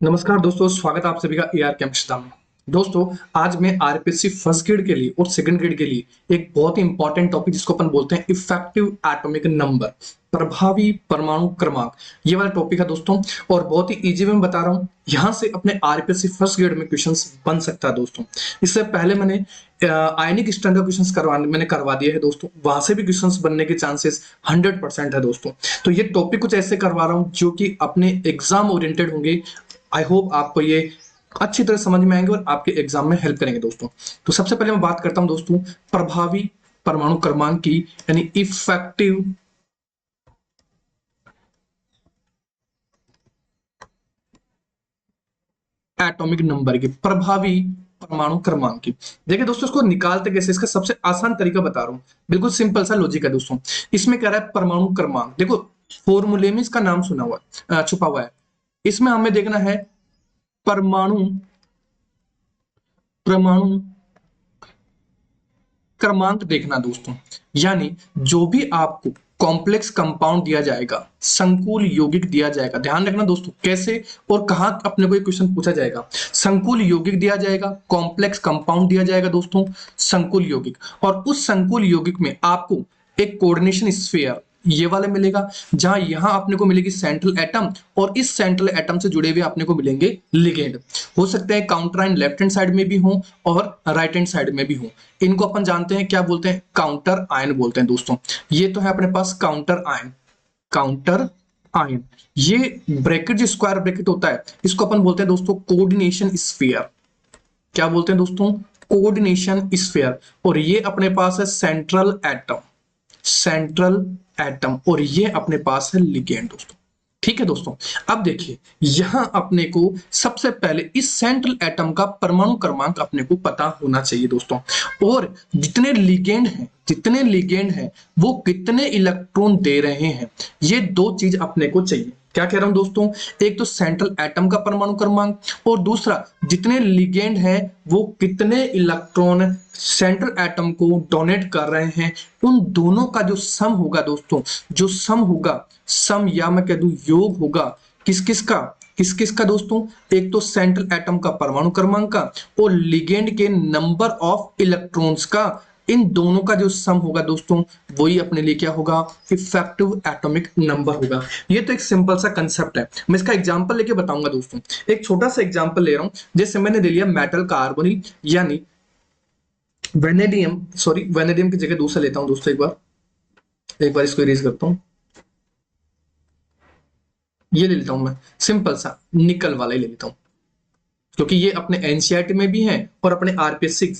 नमस्कार दोस्तों, स्वागत है आप सभी का एआर केमिस्ट्री में। दोस्तों, आज मैं आरपीएससी फर्स्ट ग्रेड के लिए और सेकंड ग्रेड के लिए एक बहुत ही इंपॉर्टेंट टॉपिक जिसको अपन बोलते हैं इफेक्टिव एटॉमिक नंबर, प्रभावी परमाणु क्रमांक, ये वाला टॉपिक है दोस्तों। और बहुत ही इजी में बता रहा हूँ, यहाँ से अपने आरपीएससी फर्स्ट ग्रेड में क्वेश्चंस बन सकता है दोस्तों। इससे पहले मैंने आयनिक स्टैंड का क्वेश्चंस करवा दिया है दोस्तों, वहां से भी क्वेश्चंस बनने के चांसेस 100% है दोस्तों। तो ये टॉपिक कुछ ऐसे करवा रहा हूँ जो कि अपने एग्जाम ओरिएंटेड होंगे। आई होप आपको ये अच्छी तरह समझ में आएंगे और आपके एग्जाम में हेल्प करेंगे दोस्तों। तो सबसे पहले मैं बात करता हूं दोस्तों प्रभावी परमाणु क्रमांक की, यानी इफेक्टिव एटॉमिक नंबर की, प्रभावी परमाणु क्रमांक की। देखिए दोस्तों, इसको निकालते कैसे, इसका सबसे आसान तरीका बता रहा हूं। बिल्कुल सिंपल सा लॉजिक है दोस्तों। इसमें कह रहा है परमाणु क्रमांक, देखो फॉर्मूले में इसका नाम सुना हुआ है, छुपा हुआ है। इसमें हमें देखना है परमाणु परमाणु क्रमांक देखना दोस्तों, यानी जो भी आपको कॉम्प्लेक्स कंपाउंड दिया जाएगा, संकुल यौगिक दिया जाएगा। ध्यान रखना दोस्तों, कैसे और कहां अपने को ये क्वेश्चन पूछा जाएगा। संकुल यौगिक दिया जाएगा, कॉम्प्लेक्स कंपाउंड दिया जाएगा दोस्तों, संकुल यौगिक। और उस संकुल यौगिक में आपको एक कोऑर्डिनेशन स्फीयर ये वाले मिलेगा, जहां यहां अपने को मिलेगी सेंट्रल एटम, और इस सेंट्रल एटम से जुड़े हुए अपने को मिलेंगे लिगेंड। हो सकते हैं counter ion left hand side में भी हो और राइट हैंड साइड में भी हो। इनको अपन जानते हैं क्या बोलते हैं, काउंटर आयन बोलते हैं दोस्तों। ये तो है अपने पास काउंटर आयन, काउंटर आयन। ये ब्रैकेट जो स्क्वायर ब्रैकेट होता है, इसको अपन बोलते हैं दोस्तों कोऑर्डिनेशन स्फीयर। क्या बोलते हैं दोस्तों, कोऑर्डिनेशन स्फीयर। और ये अपने पास है सेंट्रल एटम, सेंट्रल एटम, और ये अपने पास है लिगेंड दोस्तों। ठीक है दोस्तों, अब देखिए यहां अपने को सबसे पहले इस सेंट्रल एटम का परमाणु क्रमांक अपने को पता होना चाहिए दोस्तों। और जितने लिगेंड हैं वो कितने इलेक्ट्रॉन दे रहे हैं, ये दो चीज अपने को चाहिए। क्या कह रहा हूं दोस्तों, एक तो सेंट्रल एटम का परमाणु क्रमांक, और दूसरा जितने लिगेंड हैं वो कितने इलेक्ट्रॉन सेंट्रल एटम को डोनेट कर रहे हैं। उन दोनों का जो सम होगा दोस्तों, जो सम होगा, सम या मैं कह दूं योग होगा, किस किस का दोस्तों, एक तो सेंट्रल एटम का परमाणु क्रमांक का और लिगेंड के नंबर ऑफ इलेक्ट्रॉन्स का। इन दोनों का जो सम होगा दोस्तों, वही अपने लिए क्या होगा, इफेक्टिव एटॉमिक नंबर होगा। ये तो एक सिंपल सा कंसेप्ट है। मैं इसका एग्जांपल लेके बताऊंगा दोस्तों। एक छोटा सा एग्जांपल ले रहा हूं, जैसे मैंने ले लिया मेटल कार्बोनिल यानी वेनेडियम, सॉरी वेनेडियम की जगह दूसरा लेता हूं दोस्तों। एक बार इसको इरेज करता हूं। ये ले लेता हूं मैं, सिंपल सा निकल वाला ही ले लेता हूं, क्योंकि ये अपने एनसीईआरटी में भी है और अपने आरपीएससी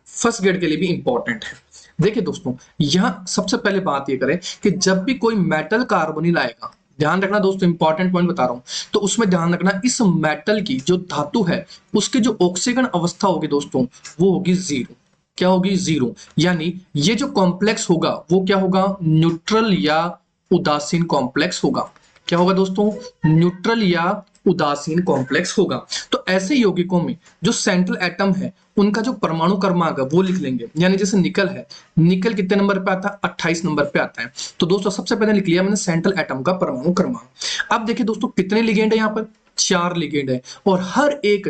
फर्स्ट ग्रेड के लिए भी इंपॉर्टेंट है। देखिए दोस्तों, यहां सबसे पहले बात ये करें कि जब भी कोई मेटल कार्बोनिल आएगा, ध्यान रखना दोस्तों, इंपॉर्टेंट पॉइंट बता रहा हूं, तो उसमें ध्यान रखना इस मेटल की जो धातु है उसकी जो ऑक्सीकरण अवस्था होगी दोस्तों, वो होगी जीरो। क्या होगी, जीरो। यानी ये जो कॉम्प्लेक्स होगा वो क्या होगा, न्यूट्रल या उदासीन कॉम्प्लेक्स होगा। क्या होगा दोस्तों, न्यूट्रल या उदासीन कॉम्प्लेक्स होगा। तो ऐसे यौगिकों में जो सेंट्रल एटम है उनका जो परमाणु क्रमांक है वो लिख लेंगे। यानी जैसे निकल है, निकल कितने नंबर पे आता है, 28 नंबर पे आता है। तो दोस्तों सबसे पहले लिख लिया मैंने सेंट्रल एटम का परमाणु क्रमांक। अब देखिए दोस्तों कितने लिगेंड है, यहाँ पर 4 लिगेंड है, और हर एक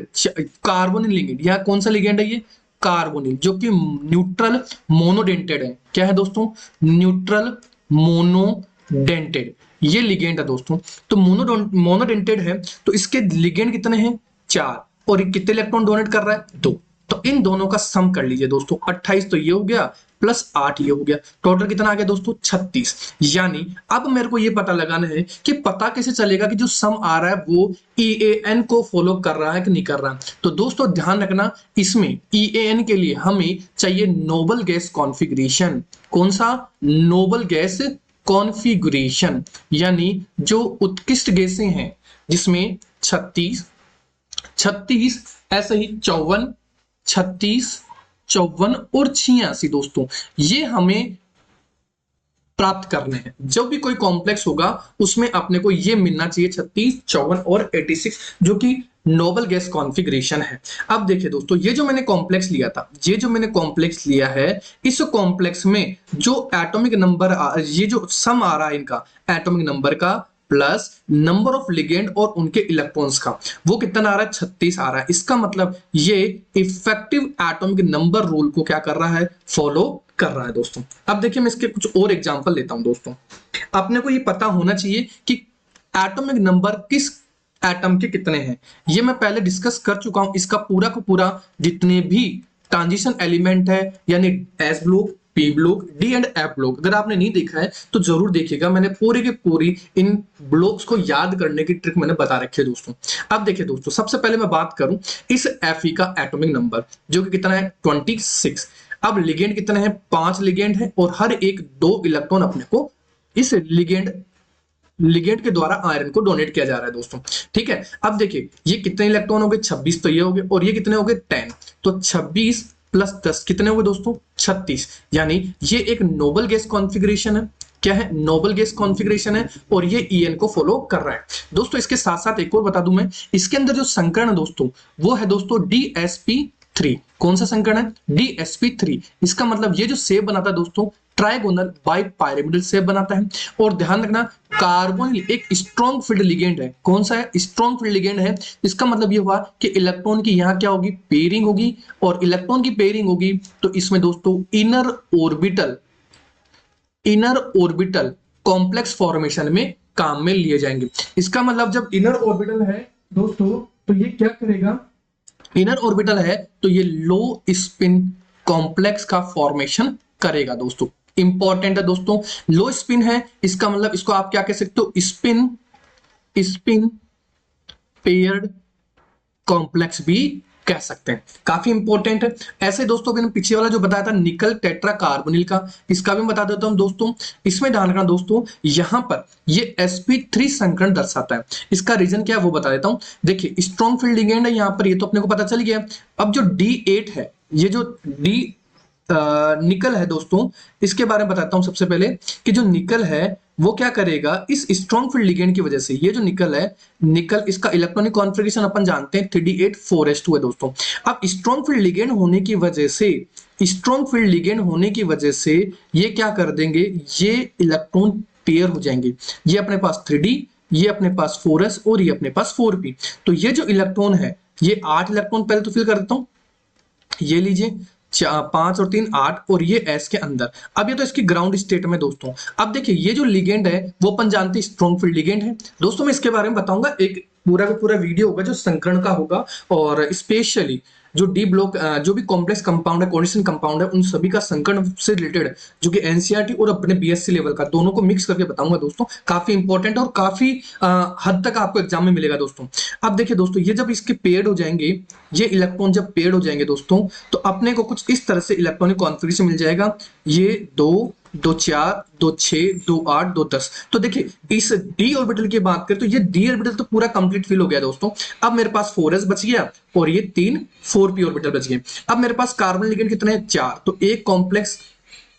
कार्बोनिल लिगेंड, यहाँ कौन सा लिगेंड है, ये कार्बोनिल, जो कि न्यूट्रल मोनोडेंटेड है। क्या है दोस्तों, न्यूट्रल मोनोडेंटेड, ये लिगेंड है दोस्तों। तो मोनोडेंटेड है, तो इसके लिगेंड कितने हैं, 4, और कितने इलेक्ट्रॉन डोनेट कर रहा है, 2। तो इन दोनों का सम कर लीजिए दोस्तों, 28 तो ये हो गया प्लस 8 ये हो गया, टोटल कितना आ गया दोस्तों, 36। यानी अब मेरे को ये पता लगाना है कि पता कैसे चलेगा कि जो सम आ रहा है वो EAN को फॉलो कर रहा है कि नहीं कर रहा है। तो दोस्तों ध्यान रखना, इसमें EAN के लिए हमें चाहिए नोबल गैस कॉन्फ़िगरेशन। कौन सा, नोबल गैस कॉन्फ़िगरेशन, यानी जो उत्कृष्ट गैसें हैं, जिसमें 36, ऐसे ही 54, 36, 54 और 86 दोस्तों, ये हमें प्राप्त करने हैं। जब भी कोई कॉम्प्लेक्स होगा उसमें अपने को ये मिलना चाहिए 36, 54 और 86, जो कि नोबल गैस कॉन्फ़िगरेशन है। अब देखिए दोस्तों, ये जो मैंने कॉम्प्लेक्स लिया था, ये जो मैंने कॉम्प्लेक्स लिया है, इस कॉम्प्लेक्स में जो एटॉमिक नंबर, ये जो सम आ रहा है इनका एटॉमिक नंबर का, प्लस नंबर ऑफ लिगेंड और उनके इलेक्ट्रॉन्स का, वो कितना आ रहा है, 36 आ रहा है। इसका मतलब ये इफेक्टिव एटॉमिक नंबर रूल को क्या कर रहा है, फॉलो कर रहा है दोस्तों। अब देखिए मैं इसके कुछ और एग्जांपल लेता हूं दोस्तों। अपने को ये पता होना चाहिए कि एटॉमिक नंबर किस एटम के कितने हैं, ये मैं पहले डिस्कस कर चुका हूं। इसका पूरा का पूरा जितने भी ट्रांजिशन एलिमेंट है, यानी S block, P block, D and F block, अगर आपने नहीं देखा है तो जरूर देखिएगा। मैंने पूरी की पूरी इन ब्लॉक्स को याद करने की ट्रिक मैंने बता रखी है दोस्तों। अब देखिए दोस्तों, सबसे पहले मैं बात करूं इस Fe का एटॉमिक नंबर, जो कि कितना है, 26। अब लिगेंड कितने हैं, 5 लिगेंड है और हर एक 2 इलेक्ट्रॉन अपने को इस लिगेंड के द्वारा आयरन को डोनेट किया जा रहा है दोस्तों। ठीक है, अब देखिए ये कितने इलेक्ट्रॉन हो गए, 26 तो ये हो गए, और ये कितने हो गए, 10। तो 26 प्लस 10 कितने हो गए दोस्तों, 36। यानी ये एक नोबल गैस कॉन्फ़िगरेशन है। क्या है, नोबल गैस कॉन्फ़िगरेशन है, और ये EN को फॉलो कर रहा है दोस्तों। इसके साथ साथ एक और बता दूं मैं, इसके अंदर जो संकरण है दोस्तों, वो है दोस्तों DsP3। कौन सा संकरण है, DsP3। इसका मतलब ये जो शेप बनाता है दोस्तों, ट्राइगोनल बाई पायरामिडल शेप बनाता है। और ध्यान रखना, कार्बोनिल एक स्ट्रॉन्ग फील्ड लिगेंड है। कौन सा है, स्ट्रॉन्ग फील्ड लिगेंड है। इसका मतलब ये हुआ कि इलेक्ट्रॉन की यहां क्या होगी, पेयरिंग होगी, और इलेक्ट्रॉन की पेयरिंग होगी तो इसमें दोस्तों इनर ऑर्बिटल कॉम्प्लेक्स फॉर्मेशन में काम में लिए जाएंगे। इसका मतलब जब इनर ऑर्बिटल है दोस्तों, तो ये क्या करेगा, इनर ऑर्बिटल है तो ये लो स्पिन कॉम्प्लेक्स का फॉर्मेशन करेगा दोस्तों। इंपॉर्टेंट है दोस्तों, लो स्पिन है, इसका मतलब इसको आप क्या कह सकते हो, स्पिन पेयर्ड कॉम्प्लेक्स भी कह सकते हैं। काफी इंपॉर्टेंट है। ऐसे दोस्तों मैंने पीछे वाला जो बताया था निकल टेट्रा कार्बोनिल का, इसका भी बता देता हूं दोस्तों। इसमें ध्यान रखना दोस्तों, यहां पर ये sp3 संकरण दर्शाता है। इसका रीजन क्या है वो बता देता हूं। देखिए स्ट्रॉन्ग फील्ड लिगेंड है यहां पर, ये तो अपने को पता चल गया। अब जो D8 है, ये जो निकल है दोस्तों, इसके बारे में बताता हूं सबसे पहले कि जो निकल है वो क्या करेगा, इस स्ट्रॉन्ग फील्ड लिगेंड की वजह से, ये जो निकल है, निकल इसका इलेक्ट्रॉनिक कॉन्फ़िगरेशन अपन जानते हैं 3d8 4s2 है दोस्तों। अब स्ट्रॉन्ग फील्ड लिगेंड होने की वजह से ये क्या कर देंगे, ये इलेक्ट्रॉन पेयर हो जाएंगे। ये अपने पास 3d, ये अपने पास 4s और ये अपने पास 4p। तो ये जो इलेक्ट्रॉन है, ये 8 इलेक्ट्रॉन पहले तो फिल कर देता हूं, ये लीजिए 5 और 3 8, और ये S के अंदर। अब ये तो इसकी ग्राउंड स्टेट में दोस्तों। अब देखिए ये जो लिगेंड है वो अपन जानते हैं स्ट्रॉन्ग फील्ड लिगेंड है दोस्तों। मैं इसके बारे में बताऊंगा, एक पूरा का पूरा वीडियो होगा जो संकरण का होगा, और स्पेशली जो डी ब्लॉक जो भी कॉम्प्लेक्स कंपाउंड है, कोऑर्डिनेशन कंपाउंड है, उन सभी का संकरण से रिलेटेड जो कि एनसीईआरटी और अपने बीएससी लेवल का, दोनों को मिक्स करके बताऊंगा दोस्तों। काफी इंपॉर्टेंट और काफी हद तक आपको एग्जाम में मिलेगा दोस्तों। अब देखिए दोस्तों, ये जब इसके पेयर्ड हो जाएंगे, ये इलेक्ट्रॉन जब पेयर्ड हो जाएंगे दोस्तों, तो अपने को कुछ इस तरह से इलेक्ट्रॉनिक कॉन्फ़िगरेशन मिल जाएगा। ये 2 2 4 2 6 2 8 2 10। तो देखिए इस डी ऑर्बिटल की बात करें तो ये डी ऑर्बिटल तो पूरा कंप्लीट फिल हो गया दोस्तों। अब मेरे पास 4s बच गया और ये 3 4p ऑर्बिटल बच गए। अब मेरे पास कार्बन लिगेंड कितने हैं, 4। तो एक कॉम्प्लेक्स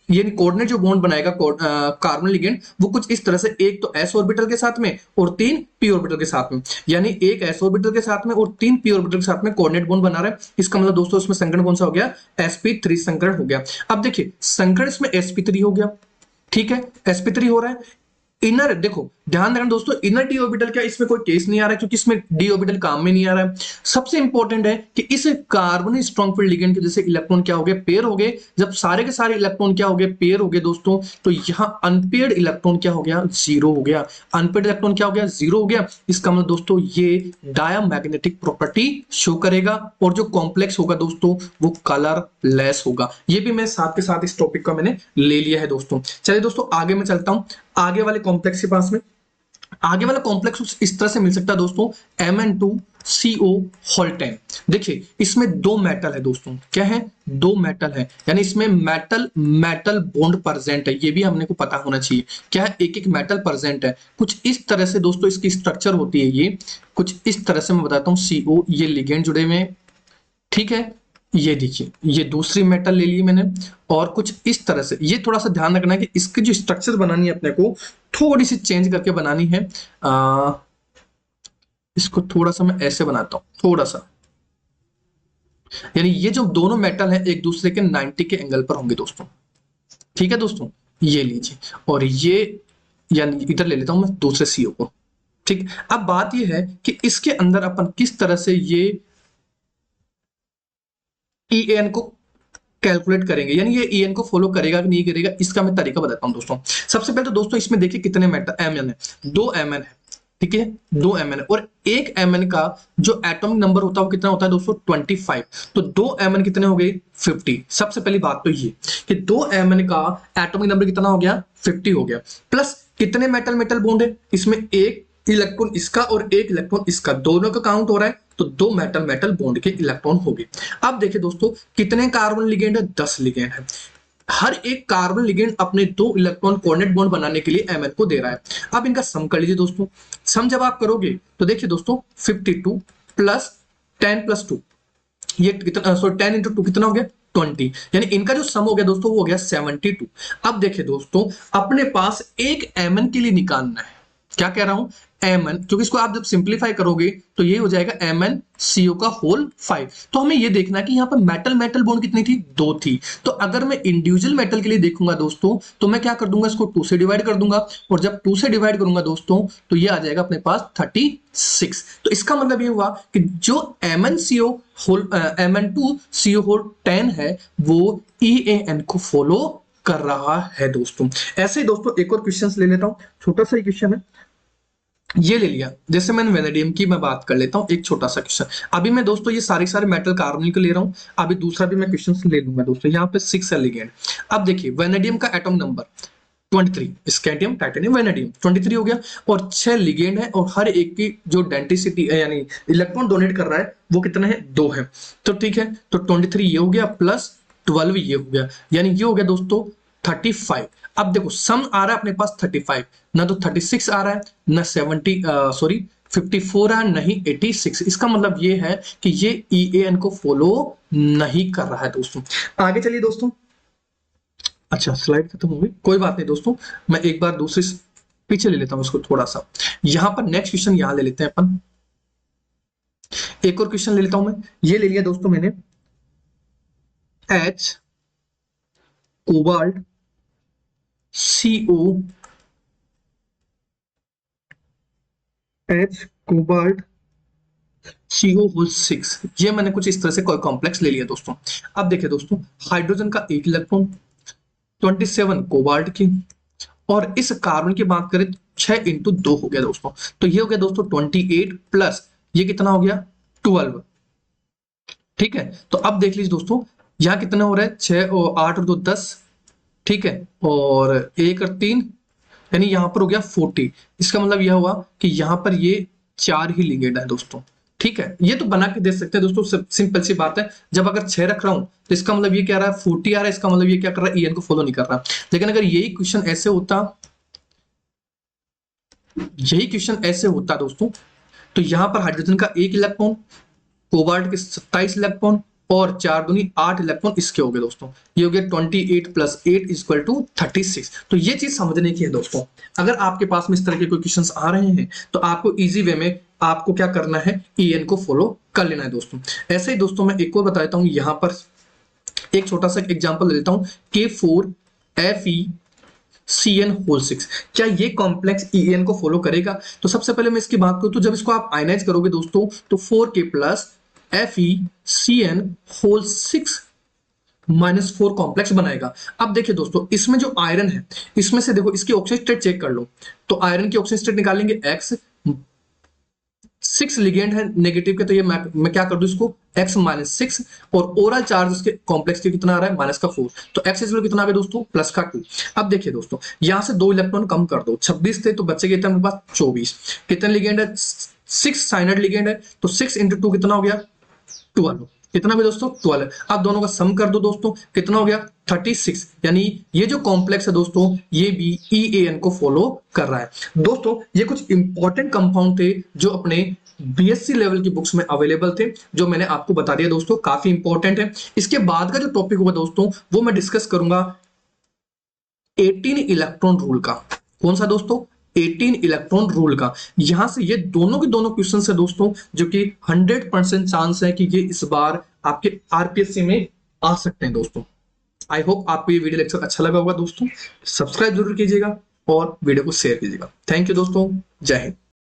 ये कोऑर्डिनेट जो बॉन्ड बनाएगा कार्बन लिगेंड, वो कुछ इस तरह से, एक तो s ऑर्बिटल के साथ में और 3 p ऑर्बिटल के साथ में, यानी एक s ऑर्बिटल के साथ में और 3 p ऑर्बिटल के साथ में कोऑर्डिनेट बॉन्ड बना रहा है। इसका मतलब दोस्तों इसमें संकरण कौन सा हो गया, sp3 संकरण हो गया। अब देखिए संकरण इसमें sp3 हो गया, ठीक है, sp3 हो रहा है। इनर देखो ध्यान रखना दोस्तों, इनर डी ऑर्बिटल क्या इसमें कोई केस नहीं आ रहा है, क्योंकि इसमें डी ऑर्बिटल काम में नहीं आ रहा है। सबसे इंपॉर्टेंट है कि इस कार्बन स्ट्रॉन्ग फील्ड लिगेंड के जैसे इलेक्ट्रॉन क्या हो गए, पेयर हो गए। जब सारे के सारे इलेक्ट्रॉन क्या हो गए, पेयर हो गए दोस्तों, तो यहां अनपेयर्ड इलेक्ट्रॉन क्या हो गया, 0 हो गया। अनपेयर्ड इलेक्ट्रॉन क्या हो गया, 0 हो गया। इसका मतलब दोस्तों ये डायमैग्नेटिक प्रॉपर्टी शो करेगा, और जो कॉम्प्लेक्स होगा दोस्तों वो कलरलेस होगा। ये भी मैं साथ के साथ इस टॉपिक का मैंने ले लिया है दोस्तों। चलिए दोस्तों आगे मैं चलता हूं, आगे वाले कॉम्प्लेक्स के पास में। आगे वाला कॉम्प्लेक्स इस तरह से मिल सकता है दोस्तों, Mn2CO10। देखिए इसमें 2 मेटल है दोस्तों, क्या है, 2 मेटल है, यानी इसमें मेटल मेटल बॉन्ड प्रेजेंट है। ये भी हमने को पता होना चाहिए, क्या है, एक एक मेटल प्रेजेंट है। कुछ इस तरह से दोस्तों इसकी स्ट्रक्चर होती है, ये कुछ इस तरह से मैं बताता हूँ। CO ये लिगेंड जुड़े हुए हैं, ठीक है। ये देखिए ये दूसरी मेटल ले ली मैंने, और कुछ इस तरह से। ये थोड़ा सा ध्यान रखना है कि इसकी जो स्ट्रक्चर बनानी है अपने को थोड़ी सी चेंज करके बनानी है। इसको थोड़ा सा मैं ऐसे बनाता हूं, थोड़ा सा, यानी ये जो दोनों मेटल हैं एक दूसरे के 90 के एंगल पर होंगे दोस्तों, ठीक है दोस्तों। ये लीजिए, और ये यानी इधर ले लेता हूं मैं दूसरे CO को, ठीक, अब बात यह है कि इसके अंदर अपन किस तरह से ये EAN को कैलकुलेट करेंगे, यानी ये EN को फॉलो करेगा कि नहीं करेगा, इसका मैं तरीका बताता हूं दोस्तों। सबसे पहले तो दोस्तों इसमें देखिए कितने मेटल MN है, 2 MN है, ठीक है, 2 MN है, और एक MN का जो एटॉमिक नंबर होता है वो कितना होता है दोस्तों 25, तो 2 MN कितने हो गए 50। सबसे पहली बात तो ये कि 2 MN का एटॉमिक नंबर कितना हो गया 50 हो गया, प्लस कितने मेटल मेटल बॉन्ड है, इसमें एक इलेक्ट्रॉन इसका और एक इलेक्ट्रॉन इसका, दोनों का काउंट हो रहा है, तो 2 मेटल मेटल बॉन्ड के इलेक्ट्रॉन हो गए। अब देखिए दोस्तों कितने कार्बन लिगेंड है, 10 लिगेंड है, हर एक कार्बन लिगेंड अपने 2 इलेक्ट्रॉन कोऑर्डिनेट बॉन्ड बनाने के लिए MN को दे रहा है। अब इनका सम कर लीजिए दोस्तों, सम जब आप करोगे तो देखिए दोस्तों 52 प्लस 10 प्लस 2, ये कितना, सॉरी 10 इंटू 2 कितना हो गया 20, यानी इनका जो सम हो गया दोस्तों वो हो गया 72। अब देखिए दोस्तों अपने पास एक MN के लिए निकालना है, क्या कह रहा हूं MN, क्योंकि इसको आप जब सिंप्लीफाई करोगे तो ये हो जाएगा MnCO का होल 5। तो हमें ये देखना है कि यहाँ पर मेटल मेटल बॉन्ड कितनी थी, 2 थी। तो अगर मैं इंडिविजुअल मेटल के लिए देखूंगा दोस्तों तो मैं क्या कर दूंगा, इसको 2 से डिवाइड कर दूंगा, और जब 2 से डिवाइड करूंगा दोस्तों तो ये आ जाएगा अपने पास 36। तो इसका मतलब ये हुआ कि जो MnCO होल Mn2CO होल 10 है वो EAN को फॉलो कर रहा है दोस्तों। ऐसे ही दोस्तों एक और क्वेश्चन ले लेता हूं, छोटा सा क्वेश्चन है, ये ले लिया, जैसे मैंने वेनेडियम की मैं बात कर लेता हूं, एक छोटा सा क्वेश्चन। अभी मैं दोस्तों ये सारे मेटल कार्बनिक ले रहा हूं, अभी दूसरा भी मैं क्वेश्चन ले लूंगा दोस्तों। यहाँ पे 6 लिगेंड। अब देखिए वेनेडियम का atom number 23, scandium titanium vanadium 23 हो गया, और 6 लिगेंड है, और हर एक की जो डेंसिटी यानी इलेक्ट्रॉन डोनेट कर रहा है वो कितना है 2 है। तो ठीक है, तो 23 ये हो गया प्लस 12 ये हो गया, यानी ये हो गया दोस्तों 35। अब देखो सम आ रहा है अपने पास 35, ना तो 36 आ रहा है, ना 54 है, नहीं 86। इसका मतलब ये है कि ये EAN को फॉलो नहीं कर रहा है दोस्तों। आगे चलिए दोस्तों, अच्छा स्लाइड खत्म हो गई, कोई बात नहीं दोस्तों, मैं एक बार दूसरी पीछे ले लेता हूं इसको थोड़ा सा। यहां पर नेक्स्ट क्वेश्चन यहां ले लेते हैं अपन, एक और क्वेश्चन ले लेता हूं मैं, ये ले लिया दोस्तों मैंने H cobalt CO H cobalt CO whole 6, ये मैंने कुछ इस तरह से कोई कॉम्प्लेक्स ले लिया दोस्तों। अब देखिए दोस्तों हाइड्रोजन का एक इलेक्ट्रॉन 27 कोबाल्ट की, और इस कार्बन की बात करें 6 इंटू 2 हो गया दोस्तों, तो ये हो गया दोस्तों 28 प्लस ये कितना हो गया 12। ठीक है, तो अब देख लीजिए दोस्तों यहाँ कितना हो रहा है 6 और 8 और 2 10, ठीक है, और 1 और 3 यानी यहाँ पर हो गया 40। इसका मतलब यह हुआ कि यहाँ पर ये 4 ही लिगेंड है दोस्तों। ठीक है, ये तो बना के दे सकते हैं दोस्तों, सिंपल सी बात है। जब अगर 6 रख रहा हूं तो इसका मतलब ये क्या रहा है 40 आ रहा है, इसका मतलब ये क्या कर रहा है EN को फॉलो नहीं कर रहा। लेकिन अगर यही क्वेश्चन ऐसे होता दोस्तों, तो यहां पर हाइड्रोजन का एक इलेक्ट्रॉन, कोबाल्ट के 27 इलेक्ट्रॉन, और 4 दूनी 8 इलेक्ट्रॉन इसके हो गए दोस्तों। ये हो गया 28 प्लस 8 इक्वल टू 36। तो ये चीज समझने की है दोस्तों। अगर आपके पास में इस तरह के कोई क्वेश्चंस आ रहे हैं तो आपको इजी वे में आपको क्या करना है, EN को फॉलो कर लेना है दोस्तों। ऐसे ही दोस्तों मैं एक और बता देता हूं, यहां पर एक छोटा सा एग्जाम्पल ले लेता हूं, K4FeCN होल 6, क्या ये कॉम्प्लेक्स EN को फॉलो करेगा? तो सबसे पहले मैं इसकी बात करूं तो जब इसको आप आयनाइज करोगे दोस्तों तो 4K plus FeCN whole 6 -4 complex बनाएगा। अब देखिए दोस्तों इसमें जो आयरन है, इसमें से देखो इसकी ऑक्सीजन स्टेट चेक कर लो, तो आयरन की ऑक्सीजन स्टेट निकालेंगे X, 6 लिगेंड है नेगेटिव के, तो ये मैं क्या कर दूं इसको X-6, और ओवरऑल चार्ज इसके कॉम्प्लेक्स के कितना आ रहा है -4, तो X इक्वल कितना आ गया दोस्तों +2। अब देखिए दोस्तों यहां से 2 इलेक्ट्रॉन कम कर दो, 26 थे तो बच्चे के मेरे पास 24। कितने लिगेंड है 6 साइनाइड लिगेंड है, तो 6 इंटू 2 कितना हो गया 12, कितना भी दोस्तों 12। अब दोनों का सम कर दो दोस्तों, कितना हो गया 36, यानी ये जो कॉम्प्लेक्स है दोस्तों ये भी EAN को फॉलो कर रहा है दोस्तों। ये कुछ इंपॉर्टेंट कंपाउंड थे जो अपने BSc लेवल की बुक्स में अवेलेबल थे, जो मैंने आपको बता दिया दोस्तों, काफी इंपॉर्टेंट है। इसके बाद का जो टॉपिक होगा दोस्तों वो मैं डिस्कस करूंगा 18 इलेक्ट्रॉन रूल का। कौन सा दोस्तों 18 इलेक्ट्रॉन रूल का। यहां से ये दोनों के दोनों क्वेश्चन है दोस्तों जो कि 100% चांस है कि ये इस बार आपके RPSC में आ सकते हैं दोस्तों। आई होप आपको ये वीडियो लेक्चर अच्छा लगा होगा दोस्तों। सब्सक्राइब जरूर कीजिएगा और वीडियो को शेयर कीजिएगा। थैंक यू दोस्तों, जय हिंद।